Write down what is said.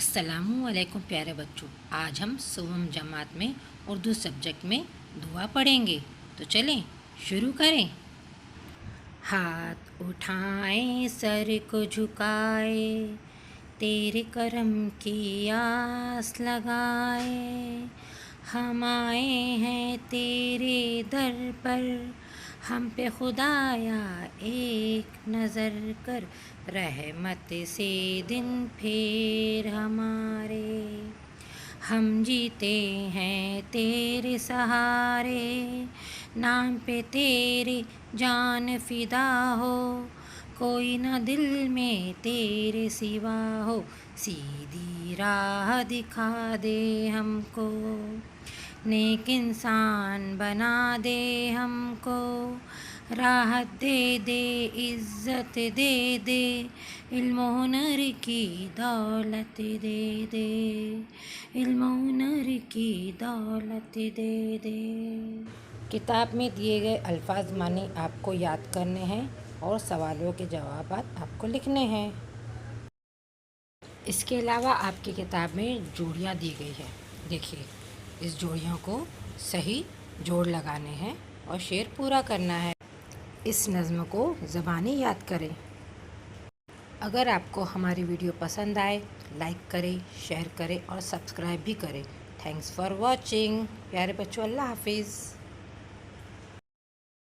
अस्सलामुअलैकुम प्यारे बच्चों, आज हम सुवम जमात में उर्दू सब्जेक्ट में दुआ पढ़ेंगे। तो चलें शुरू करें। हाथ उठाएं, सर को झुकाए, तेरे करम की आस लगाए। हम आए हैं तेरे दर पर, हम पे खुदाया एक नज़र कर। रहमत से दिन फेर हमारे, हम जीते हैं तेरे सहारे। नाम पे तेरे जान फिदा हो, कोई ना दिल में तेरे सिवा हो। सीधी राह दिखा दे हमको, नेक इंसान बना दे हमको। राहत दे दे, इज़्ज़त दे दे, इल्म हुनर की दौलत दे दे, इल्म हुनर की दौलत दे दे। किताब में दिए गए अल्फाज माने आपको याद करने हैं और सवालों के जवाब आपको लिखने हैं। इसके अलावा आपकी किताब में जोड़ियाँ दी गई है। देखिए, इस जोड़ियों को सही जोड़ लगाने हैं और शेर पूरा करना है। इस नज़्म को ज़बानी याद करें। अगर आपको हमारी वीडियो पसंद आए, लाइक करें, शेयर करें और सब्सक्राइब भी करें। Thanks for watching. प्यारे बच्चों, अल्लाह हाफिज़।